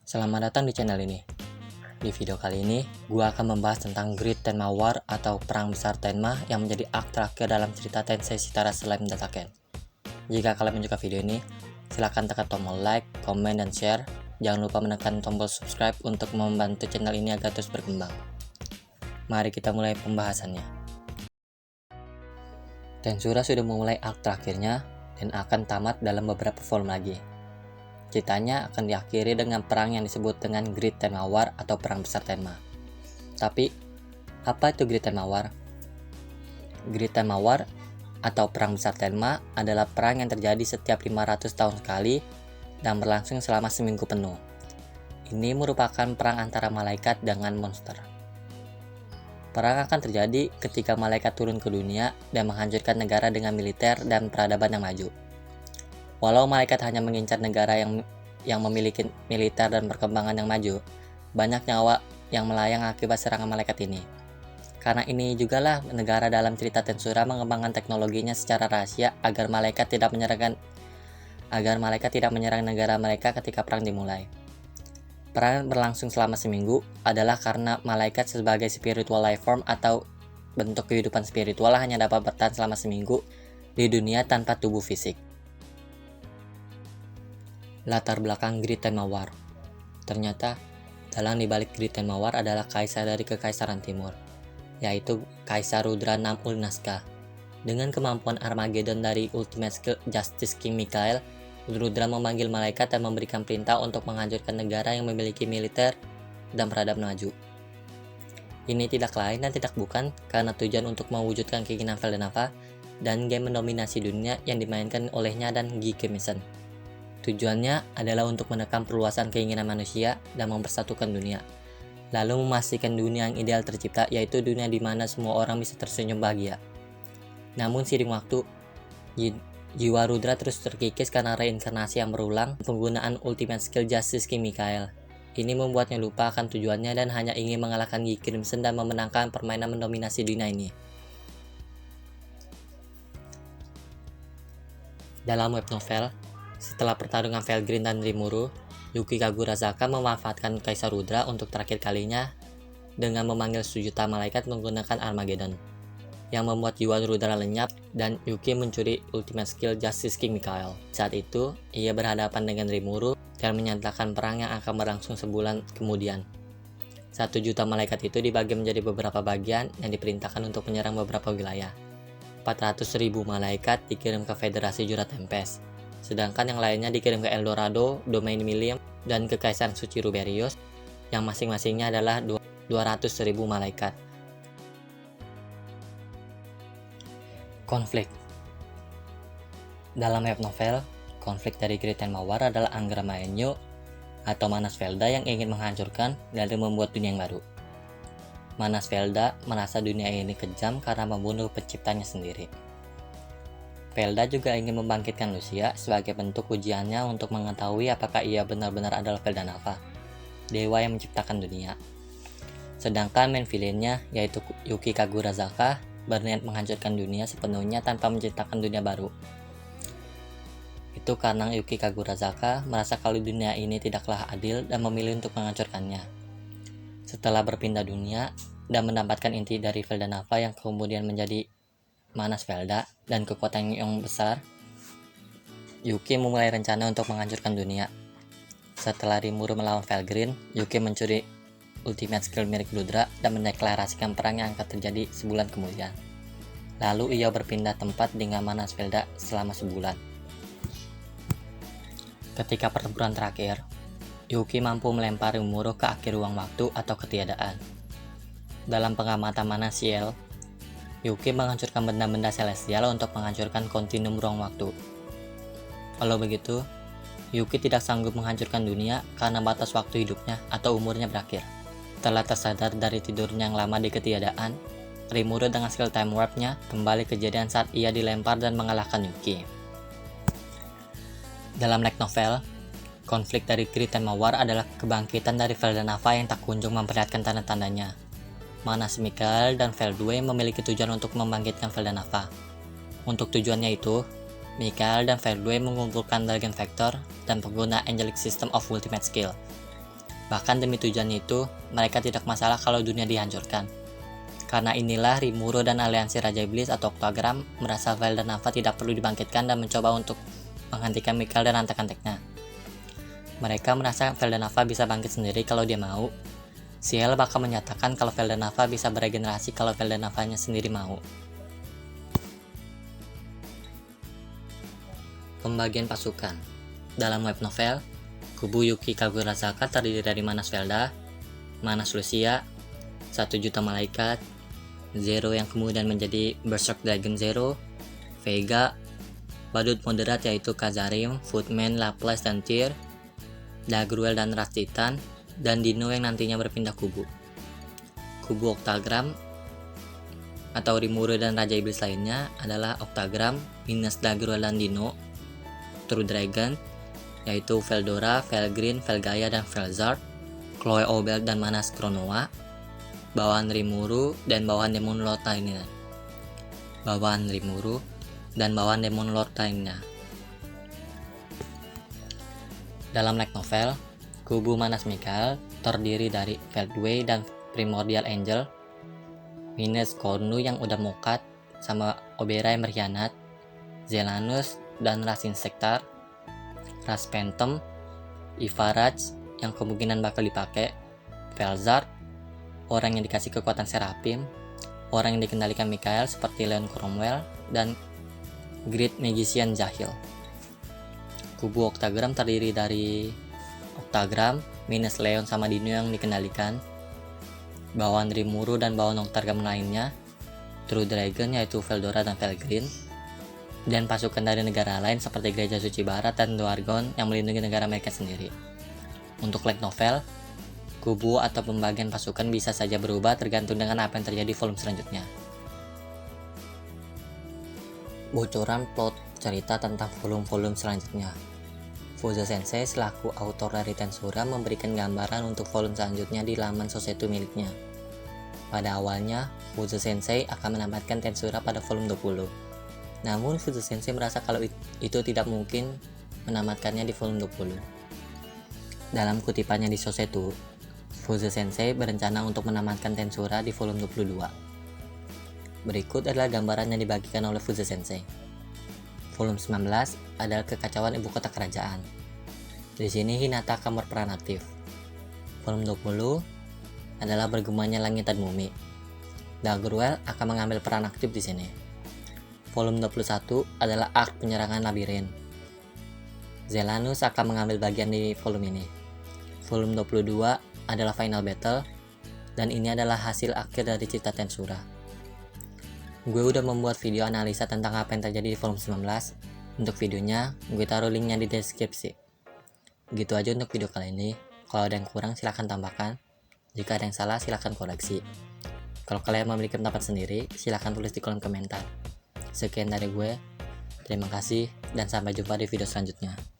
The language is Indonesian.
Selamat datang di channel ini. Di video kali ini, gua akan membahas tentang Great Tenma War atau Perang Besar Tenma yang menjadi arc terakhir dalam cerita Tensei Shitara Slime Dataken. Jika kalian menyukai video ini, silahkan tekan tombol like, komen, dan share. Jangan lupa menekan tombol subscribe untuk membantu channel ini agar terus berkembang. Mari kita mulai pembahasannya. Tensura sudah memulai arc terakhirnya dan akan tamat dalam beberapa volume lagi. Ceritanya akan diakhiri dengan perang yang disebut dengan Great Tenma War atau Perang Besar Tenma. Tapi, apa itu Great Tenma War? Great Tenma War atau Perang Besar Tenma adalah perang yang terjadi setiap 500 tahun sekali dan berlangsung selama seminggu penuh. Ini merupakan perang antara malaikat dengan monster. Perang akan terjadi ketika malaikat turun ke dunia dan menghancurkan negara dengan militer dan peradaban yang maju. Walau malaikat hanya mengincar negara yang memiliki militer dan perkembangan yang maju, banyak nyawa yang melayang akibat serangan malaikat ini. Karena ini jugalah negara dalam cerita Tensura mengembangkan teknologinya secara rahasia agar malaikat tidak menyerang negara mereka ketika perang dimulai. Perang berlangsung selama seminggu adalah karena malaikat sebagai spiritual life form atau bentuk kehidupan spiritual hanya dapat bertahan selama seminggu di dunia tanpa tubuh fisik. Latar belakang Great Tenma War. Ternyata, dalang dibalik Great Tenma War adalah kaisar dari Kekaisaran Timur, yaitu Kaisar Rudra Namul Nazca. Dengan kemampuan Armageddon dari Ultimate Skill Justice King Mikhail, Rudra memanggil malaikat dan memberikan perintah untuk menghancurkan negara yang memiliki militer dan peradaban maju. Ini tidak lain dan tidak bukan karena tujuan untuk mewujudkan keinginan Veldanava dan game mendominasi dunia yang dimainkan olehnya dan Gike Mission. Tujuannya adalah untuk menekan perluasan keinginan manusia dan mempersatukan dunia, lalu memastikan dunia yang ideal tercipta, yaitu dunia di mana semua orang bisa tersenyum bahagia. Namun seiring waktu, jiwa Rudra terus terkikis karena reinkarnasi yang berulang penggunaan Ultimate Skill Justice King Mikhail. Ini membuatnya lupa akan tujuannya dan hanya ingin mengalahkan Geek Crimson dan memenangkan permainan mendominasi dunia ini. Dalam web novel, setelah pertarungan Felgreen dan Rimuru, Yuki Kagurazaka memanfaatkan Kaisar Rudra untuk terakhir kalinya dengan memanggil sejuta malaikat menggunakan Armageddon, yang membuat jiwa Rudra lenyap dan Yuki mencuri Ultimate Skill Justice King Mikhail. Saat itu, ia berhadapan dengan Rimuru dan menyatakan perang yang akan berlangsung sebulan kemudian. 1 juta malaikat itu dibagi menjadi beberapa bagian yang diperintahkan untuk menyerang beberapa wilayah. 400.000 malaikat dikirim ke Federasi Jura Tempest, sedangkan yang lainnya dikirim ke Eldorado, Domain Milium, dan Kekaisaran Suci Ruberius, yang masing-masingnya adalah 200.000 malaikat. Konflik. Dalam web novel, konflik dari Great Tenma War adalah Angra Mainyo atau Manas Velda yang ingin menghancurkan dan membuat dunia yang baru. Manas Velda merasa dunia ini kejam karena membunuh penciptanya sendiri. Velda juga ingin membangkitkan Lucia sebagai bentuk ujiannya untuk mengetahui apakah ia benar-benar adalah Veldanava, dewa yang menciptakan dunia. Sedangkan main villainnya, yaitu Yuki Kagurazaka, berniat menghancurkan dunia sepenuhnya tanpa menciptakan dunia baru. Itu karena Yuki Kagurazaka merasa kalau dunia ini tidaklah adil dan memilih untuk menghancurkannya. Setelah berpindah dunia dan mendapatkan inti dari Veldanava yang kemudian menjadi Manas Velda dan kekuatan yang besar, Yuki memulai rencana untuk menghancurkan dunia. Setelah Rimuru melawan Felgreen, Yuki mencuri Ultimate Skill milik Rudra dan mendeklarasikan perang yang akan terjadi sebulan kemudian. Lalu ia berpindah tempat dengan Manas Velda selama sebulan. Ketika pertempuran terakhir, Yuki mampu melempar Rimuru ke akhir ruang waktu atau ketiadaan. Dalam pengamatan Manas Ciel, Yuki menghancurkan benda-benda celestial untuk menghancurkan kontinum ruang waktu. Kalau begitu, Yuki tidak sanggup menghancurkan dunia karena batas waktu hidupnya atau umurnya berakhir. Setelah tersadar dari tidurnya yang lama di ketiadaan, Rimuru dengan skill time warp-nya kembali kejadian saat ia dilempar dan mengalahkan Yuki. Dalam light novel, konflik dari Great Tenma War adalah kebangkitan dari Veldanava yang tak kunjung memperlihatkan tanda-tandanya. Manas Mikhail dan Veldue memiliki tujuan untuk membangkitkan Veldanava. Untuk tujuannya itu, Mikhail dan Veldue mengumpulkan Dragon Vector dan pengguna Angelic System of Ultimate Skill. Bahkan demi tujuan itu, mereka tidak masalah kalau dunia dihancurkan. Karena inilah Rimuru dan aliansi Raja Iblis atau Octagram merasa Veldanava tidak perlu dibangkitkan dan mencoba untuk menghentikan Mikhail dan antek-anteknya. Mereka merasa Veldanava bisa bangkit sendiri kalau dia mau. Ciel bakal menyatakan kalau Veldanava bisa beregenerasi kalau Veldanavanya sendiri mau. Pembagian pasukan. Dalam web novel, kubu Yuki Kagurazaka terdiri dari Manas Velda, Manas Lucia, 1 juta malaikat, Zero yang kemudian menjadi Berserk Dragon Zero, Vega, badut moderat yaitu Kazarim, Footman, Laplace, dan Tyr, Dagruel dan Ras Titan, dan Dino yang nantinya berpindah kubu. Kubu Octagram atau Rimuru dan Raja Iblis lainnya adalah Octagram, minus Dagruel dan Dino, True Dragon, yaitu Veldora, Velgrin, Velgaia, dan Velzard, Chloe Obel dan Manas Kronoa, bawahan Rimuru dan bawahan Demon Lord lainnya. Bawahan Rimuru dan bawahan Demon Lord lainnya. Dalam light novel, kubu Manas Mikhail terdiri dari Feldway dan Primordial Angel, minus Kornu yang udah mokat sama Obera yang berkhianat, Zelanus dan Ras Insektar, Ras Phantom, Ivaraj yang kemungkinan bakal dipakai, Velzard, orang yang dikasih kekuatan Seraphim, orang yang dikendalikan Mikhail seperti Leon Cromwell, dan Great Magician Jahil. Kubu Octagram terdiri dari Octagram minus Leon sama Dino yang dikendalikan, bawahan Rimuru dan bawahan Octagram lainnya, True Dragon yaitu Veldora dan Velgrin, dan pasukan dari negara lain seperti Gereja Suci Barat dan Dwargon yang melindungi negara mereka sendiri. Untuk light novel, kubu atau pembagian pasukan bisa saja berubah tergantung dengan apa yang terjadi volume selanjutnya. Bocoran plot cerita tentang volume-volume selanjutnya. Fuzo Sensei selaku autor dari Tensura memberikan gambaran untuk volume selanjutnya di laman Sosetu miliknya. Pada awalnya, Fuzo Sensei akan menambahkan Tensura pada volume 20. Namun Fuzo Sensei merasa kalau itu tidak mungkin menamatkannya di volume 20. Dalam kutipannya di Sosetu, Fuzo Sensei berencana untuk menamatkan Tensura di volume 22. Berikut adalah gambaran yang dibagikan oleh Fuzo Sensei. Volume 19 adalah kekacauan ibu kota kerajaan. Di sini Hinata akan berperan aktif. Volume 20 adalah bergemanya langit dan bumi. Dagruel akan mengambil peran aktif di sini. Volume 21 adalah arc penyerangan labirin. Zelanus akan mengambil bagian di volume ini. Volume 22 adalah final battle, dan ini adalah hasil akhir dari cerita Tensura. Gue udah membuat video analisa tentang apa yang terjadi di volume 19. Untuk videonya, gue taruh linknya di deskripsi. Gitu aja untuk video kali ini. Kalau ada yang kurang silahkan tambahkan. Jika ada yang salah silahkan koreksi. Kalau kalian memiliki pendapat sendiri, silahkan tulis di kolom komentar. Sekian dari gue, terima kasih dan sampai jumpa di video selanjutnya.